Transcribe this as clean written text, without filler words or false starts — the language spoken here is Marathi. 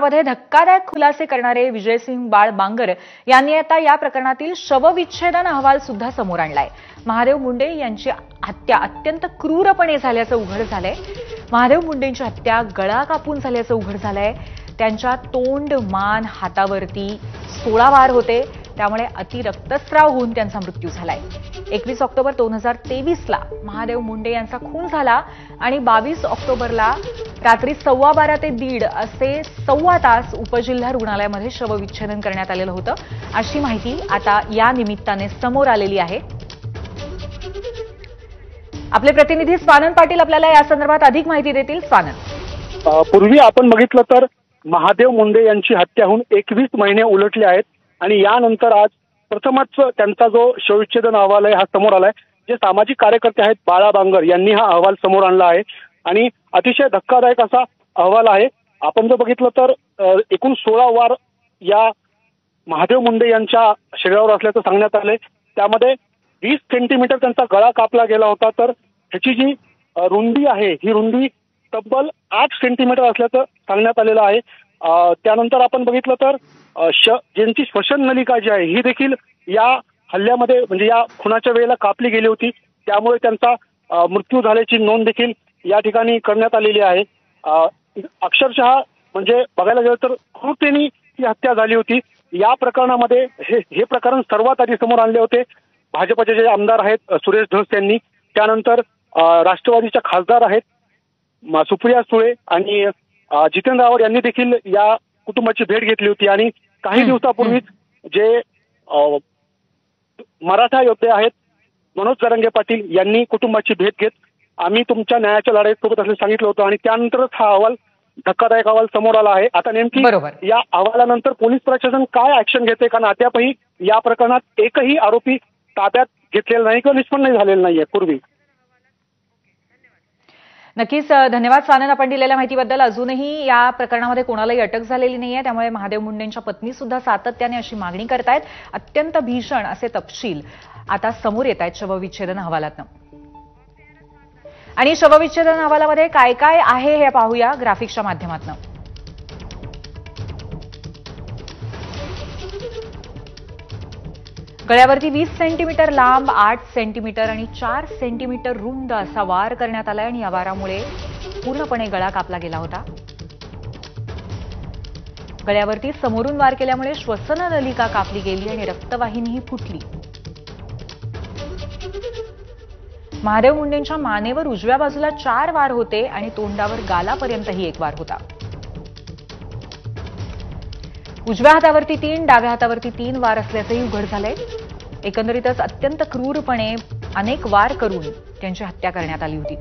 मध्ये धक्कादायक खुलासे करणारे विजयसिंग बाळ बांगर यांनी आता या प्रकरणातील शवविच्छेदन अहवाल सुद्धा समोर आणलाय। महादेव मुंडे यांची हत्या अत्यंत क्रूरपणे झाल्याचं उघड झालंय। महादेव मुंडेंची हत्या गळा कापून झाल्याचं उघड झालंय। त्यांच्या तोंड, मान, हातावरती 16 वार होते, त्यामुळे अतिरक्तस्राव होऊन त्यांचा मृत्यू झालाय। 21 ऑक्टोबर 2023ला महादेव मुंडे यांचा खून झाला आणि 22 ऑक्टोबरला रात्री 12:15 ते 1:30 असे 1.25 तास उपजिल्हा रुग्णालयामध्ये शवविच्छेदन करण्यात आलेलं होतं, अशी माहिती आता या निमित्ताने समोर आलेली आहे। आपले प्रतिनिधी स्वानंद पाटील आपल्याला या संदर्भात अधिक माहिती देतील। स्वानंद, पूर्वी आपण बघितलं तर महादेव मुंडे यांची हत्या होऊन 21 महिने उलटले आहेत आणि यानंतर आज प्रथमच त्यांचा जो शवविच्छेदन अहवाल आहे हा समोर आलाय। जे सामाजिक कार्यकर्ते आहेत बाळा बांगर यांनी हा अहवाल समोर आणला आहे आणि अतिशय धक्कादायक असा अहवाल आहे। आपण जर बघितलं तर एकूण 16 वार या महादेव मुंडे यांच्या शरीरावर असल्याचं सांगण्यात आलंय। त्यामध्ये 20 सेंटीमीटर त्यांचा गळा कापला गेला होता, तर ह्याची जी रुंदी आहे ही रुंदी तब्बल 8 सेंटीमीटर असल्याचं सांगण्यात आलेलं आहे। त्यानंतर आपण बघितलं तर ज्यांची श्वसन नलिका जी आहे ही देखील या हल्ल्यामध्ये म्हणजे या खुनाच्या वेळेला कापली गेली होती, त्यामुळे त्यांचा मृत्यू झाल्याची नोंद देखील या ठिकाणी करण्यात आलेली आहे। अक्षरशः म्हणजे बघायला गेलं तर क्रूरतेने ही हत्या झाली होती। या प्रकरणामध्ये हे प्रकरण सर्वात आधी समोर आणले होते भाजपचे जे आमदार आहेत सुरेश धस यांनी, त्यानंतर राष्ट्रवादीच्या खासदार आहेत सुप्रिया सुळे आणि जितेंद्र आव्हाड यांनी देखील या कुटुंबाची भेट घेतली होती आणि काही दिवसापूर्वीच जे मराठा योद्धे आहेत मनोज जरांगे पाटील यांनी कुटुंबाची भेट घेत आम्ही तुमच्या न्यायाच्या लढाईत सोबत असं सांगितलं होतं आणि त्यानंतरच हा अहवाल धक्कादायक अहवाल समोर आला आहे। आता नेमकी या अहवालानंतर पोलीस प्रशासन काय ऍक्शन घेते, कारण अद्यापही या प्रकरणात एकही आरोपी ताब्यात घेतलेला नाही किंवा निष्पन्न झालेला नाहीये पूर्वी। नक्कीच धन्यवाद स्वानंद, आपण दिलेल्या माहितीबद्दल। अजूनही या प्रकरणामध्ये कोणालाही अटक झालेली नाहीये, त्यामुळे महादेव मुंडेंच्या पत्नी सुद्धा सातत्याने अशी मागणी करतायत। अत्यंत भीषण असे तपशील आता समोर येत आहेत शवविच्छेदन अहवालातनं। आणि शवविच्छेदन अहवालामध्ये काय काय आहे हे पाहूया ग्राफिक्सच्या माध्यमातून। गळ्यावरती 20 सेंटीमीटर लांब, 8 सेंटीमीटर आणि 4 सेंटीमीटर रुंद असा वार करण्यात आलाय आणि या वारामुळे पूर्णपणे गळा कापला गेला होता। गळ्यावरती समोरून वार केल्यामुळे श्वसन नलिका कापली गेली आणि रक्तवाहिनीही फुटली। महादेव मुंडेंच्या मानेवर उजव्या बाजूला 4 वार होते आणि तोंडावर गालापर्यंतही 1 वार होता। उजव्या हातावरती 3, डाव्या हातावरती 3 वार असल्याचंही उघड झालंय। एकंदरीतच अत्यंत क्रूरपणे अनेक वार करून त्यांची हत्या करण्यात आली होती।